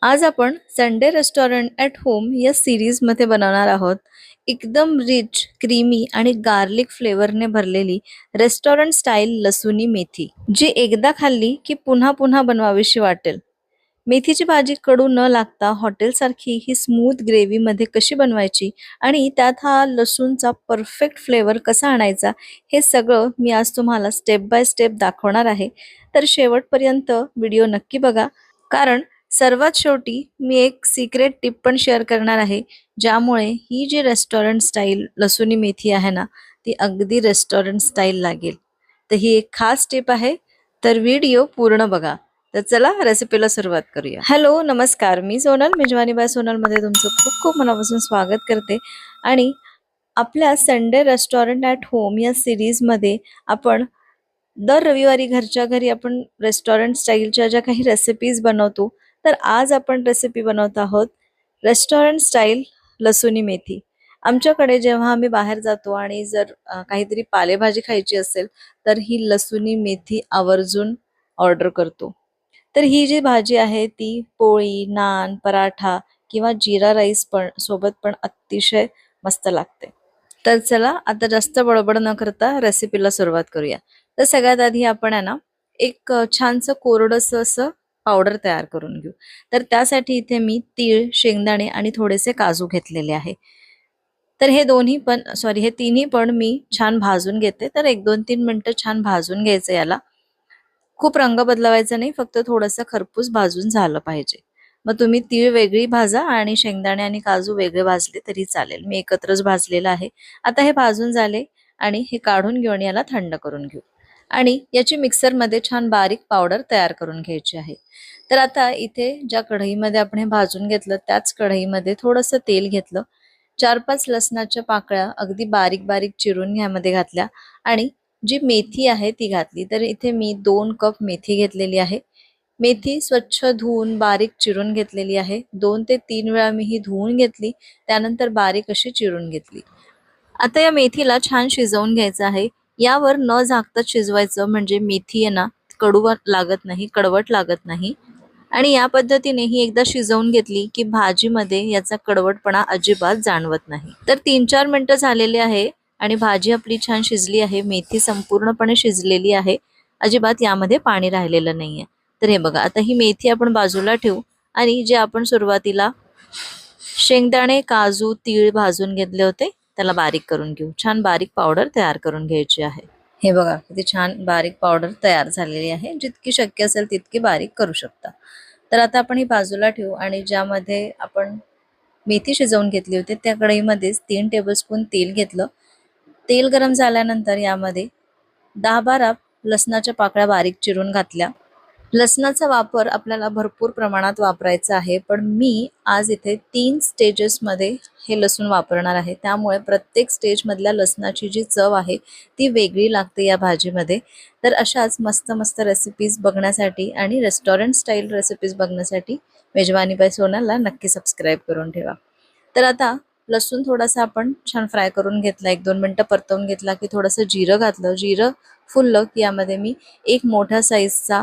आज आपण Sunday restaurant at home या सिरीजमध्ये बनवणार आहोत. एकदम रिच, क्रीमी आणि गार्लिक फ्लेवरने भरलेली रेस्टॉरंट स्टाईल लसूणी मेथी, जी एकदा खाल्ली की पुन्हा पुन्हा बनवावीशी वाटेल. मेथीची भाजी कडू न लागता हॉटेलसारखी ही स्मूथ ग्रेव्हीमध्ये कशी बनवायची आणि त्यात हा लसूणचा परफेक्ट फ्लेवर कसा आणायचा, हे सगळं मी आज तुम्हाला स्टेप बाय स्टेप दाखवणार आहे. तर शेवटपर्यंत व्हिडिओ नक्की बघा, कारण सर्वात शेवटी मी एक सिक्रेट टिप पण शेअर करणार आहे, ज्यामुळे ही जी रेस्टॉरंट स्टाईल लसूणी मेथी आहे ना, ती अगदी रेस्टॉरंट स्टाईल लागेल. तर ही एक खास टिप आहे, तर व्हिडिओ पूर्ण बघा. तर चला रेसिपीला सुरुवात करूया. हॅलो, नमस्कार. मी सोनल, मेजवानी बाय सोनलमध्ये तुमचं खूप खूप मनापासून स्वागत करते. आणि आपल्या संडे रेस्टॉरंट ॲट होम या सिरीजमध्ये आपण दर रविवारी घरच्या घरी आपण रेस्टॉरंट स्टाईलच्या ज्या काही रेसिपीज बनवतो, तर आज आपण रेसिपी बनवत आहोत रेस्टॉरंट स्टाईल लसूणी मेथी. आमच्याकडे जेव्हा आम्ही बाहेर जातो आणि जर काहीतरी पालेभाजी खायची असेल, तर ही लसूणी मेथी आवर्जून ऑर्डर करतो. तर ही जी भाजी आहे ती पोळी, नान, पराठा किंवा जीरा राईस पण सोबत पण अतिशय मस्त लागते. तर चला आता जास्त बडबड न करता रेसिपीला सुरुवात करूया. तर सगळ्यात आधी आपण आहे ना, एक छानसं कोरडंसं असं पावडर तयार करून घेऊ. तर त्यासाठी इथे मी तीळ, शेंगदाणे आणि थोडेसे काजू घेतलेले आहे. तर हे तिन्ही पण मी छान भाजून घेते. तर 1-2-3 मिनिटं छान भाजून घ्यायचं याला. खूप रंग बदलवायचा नाही, फक्त थोडंसं खरपूस भाजून झालं पाहिजे. मग तुम्ही तीळ वेगळी भाजा आणि शेंगदाणे आणि काजू वेगळे भाजले तरी चालेल. मी एकत्रच भाजलेलं आहे. आता हे भाजून झाले आणि हे काढून घेऊन याला थंड करून घेऊ. आणि याची मिक्सरमध्ये छान बारीक पावडर तयार करून घ्यायची आहे. तर आता इथे ज्या कढईमध्ये आपण हे भाजून घेतलं, त्याच कढईमध्ये थोडंसं तेल घेतलं. 4-5 लसणाच्या पाकळ्या अगदी बारीक बारीक चिरून ह्यामध्ये घातल्या आणि जी मेथी आहे ती घातली. तर इथे मी 2 कप मेथी घेतलेली आहे. मेथी स्वच्छ धुवून बारीक चिरून घेतलेली आहे. 2 ते 3 वेळा मी ही धुवून घेतली. त्यानंतर बारीक अशी चिरून घेतली. आता या मेथीला छान शिजवून घ्यायचं आहे. यावर न झाकता शिजवायचं, म्हणजे मेथी आहे ना, कडवट लागत नाही. आणि या पद्धतीने ही एकदा शिजवून घेतली की भाजीमध्ये याचा कडवटपणा अजिबात जाणवत नाही. तर 3-4 मिनिटं झालेली आहे आणि भाजी आपली छान शिजली आहे. मेथी संपूर्णपणे शिजलेली आहे. अजिबात यामध्ये पाणी राहिलेलं नाहीये. तर हे बघा, आता ही मेथी आपण बाजूला ठेवू आणि जे आपण सुरुवातीला शेंगदाणे, काजू, तीळ भाजून घेतले होते, त्याला बारीक करून घेऊ. छान बारीक पावडर तयार करून घ्यायची आहे. हे बघा, किती छान बारीक पावडर तयार झालेली आहे. जितकी शक्य असेल तितकी बारीक करू शकता. तर आता आपण ही बाजूला ठेवू आणि ज्यामध्ये आपण मेथी शिजवून घेतली होती त्या कढईमध्येच 3 टेबलस्पून तेल घेतलं. तेल गरम झाल्यानंतर यामध्ये 10-12 लसणाच्या पाकळ्या बारीक चिरून घातल्या. लसणाचा वापर आपल्याला भरपूर प्रमाणात वापरायचा आहे, पण मी आज इथे 3 स्टेजेसमध्ये हे लसूण वापरणार आहे. त्यामुळे प्रत्येक स्टेजमधल्या लसणाची जी चव आहे ती वेगळी लागते या भाजीमध्ये. तर अशाच मस्त मस्त रेसिपीज बघण्यासाठी आणि रेस्टॉरंट स्टाईल रेसिपीज बघण्यासाठी मेजवानी बाय सोनलला नक्की सबस्क्राईब करून ठेवा. तर आता लसूण थोडासा आपण छान फ्राय करून घेतला. 1-2 मिनिटं परतवून घेतला की थोडंसं जिरं घातलं. जिरं फुललं की यामध्ये मी एक मोठ्या साईजचा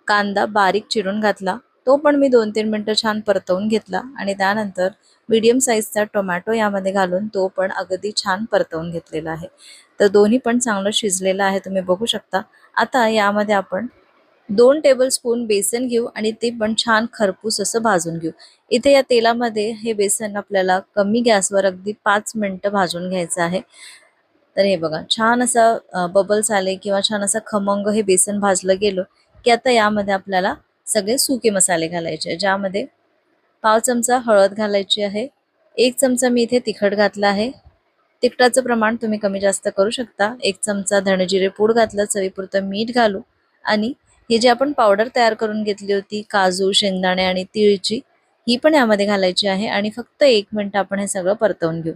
कांदा बारीक चिरून घातला. तो पण मी 2-3 मिनिटं छान परतवून घेतला आणि त्यानंतर मीडियम साईजचा टोमॅटो यामध्ये घालून तो पण अगदी छान परतवून घेतलेला आहे. तर दोन्ही पण चांगलं शिजलेलं आहे, तुम्ही बघू शकता. आता यामध्ये आपण 2 टेबलस्पून बेसन घेऊ आणि ते पण छान खरपूस असं भाजून घेऊ. इथे या तेलामध्ये हे बेसन आपल्याला कमी गॅसवर अगदी 5 मिनिटं भाजून घ्यायचं आहे. तर हे बघा, छान असा बबल्स आले किंवा छान असा खमंग हे बेसन भाजलं गेलं की आता यामध्ये आपल्याला सगळे सुके मसाले घालायचे, ज्यामध्ये 1/2 चमचा हळद घालायची आहे. 1 चमचा मी इथे तिखट घातला आहे. तिखटाचं प्रमाण तुम्ही कमी जास्त करू शकता. 1 चमचा धणजिरे पूड घातलं, चवीपुरतं मीठ घालू आणि ही जी आपण पावडर तयार करून घेतली होती काजू, शेंगदाणे आणि तीळची, ही पण यामध्ये घालायची आहे आणि फक्त 1 मिनिट आपण हे सगळं परतवून घेऊ.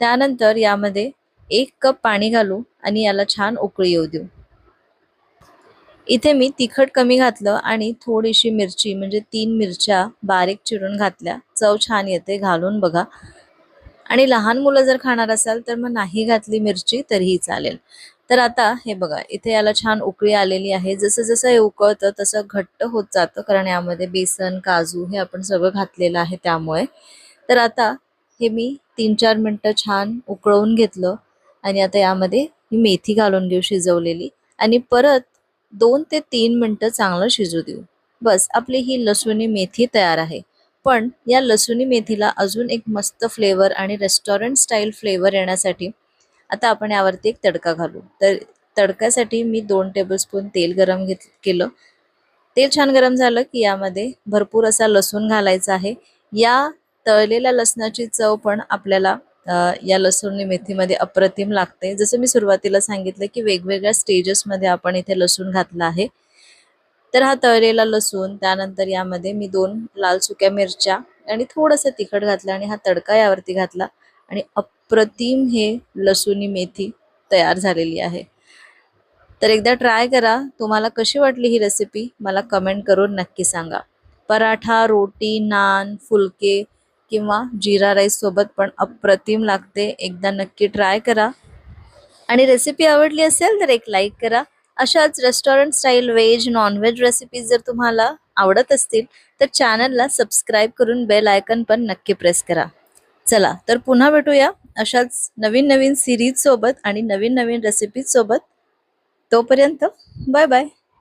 त्यानंतर यामध्ये 1 कप पाणी घालू आणि याला छान उकळी येऊ देऊ. इथे मी तिखट कमी घातलं आणि थोडीशी मिरची, म्हणजे 3 मिरच्या बारीक चिरून घातल्या. चव छान येते, घालून बघा. आणि लहान मुलं जर खाणार असाल तर मग नाही घातली मिरची तरीही चालेल. तर आता हे बघा, इथे याला छान उकळी आलेली आहे. जसं जसं हे उकळतं तसं घट्ट होत जातं, कारण यामध्ये बेसन, काजू हे आपण सगळं घातलेलं आहे त्यामुळे. तर आता हे मी 3-4 मिनिटं छान उकळवून घेतलं आणि आता यामध्ये ही मेथी घालून घेऊ शिजवलेली आणि परत 2 ते 3 मिनिटं चांगलं शिजू देऊ. बस आपली ही लसूणी मेथी तयार आहे. पण या लसूणी मेथीला अजून एक मस्त फ्लेवर आणि रेस्टॉरंट स्टाईल फ्लेवर येण्यासाठी आता आपण यावरती एक तडका घालू. तर तडक्यासाठी मी 2 टेबलस्पून तेल गरम केलं. तेल छान गरम झालं की यामध्ये भरपूर असा लसूण घालायचा आहे. या तळलेल्या लसणाची चव पण आपल्याला या लसूण मेथीमध्ये अप्रतिम लागते. जसं मी सुरुवातीला सांगितलं की वेगवेगळ्या स्टेजेसमध्ये आपण इथे लसूण घातला आहे. तर हा तळलेला लसूण, त्यानंतर यामध्ये मी 2 लाल सुक्या मिरच्या आणि थोडंसं तिखट घातलं आणि हा तडका यावरती घातला आणि अप्रतिम हे लसूणी मेथी तयार झालेली आहे. तर एकदा ट्राय करा. तुम्हाला कशी वाटली ही रेसिपी मला कमेंट करून नक्की सांगा. पराठा, रोटी, नान, फुलके किंवा जीरा राईस सोबत पण अप्रतिम लागते. एकदा नक्की ट्राय करा. आणि रेसिपी आवडली असेल तर एक लाईक करा. अशाच restaurant style veg, non veg recipes जर तुम्हाला आवडत असतील तर चॅनलला सबस्क्राईब करून बेल आयकॉन पण नक्की प्रेस करा. चला तर पुन्हा भेटूया अशाच नवीन नवीन सीरीज सोबत आणि नवीन नवीन रेसिपीज सोबत. तोपर्यंत बाय बाय.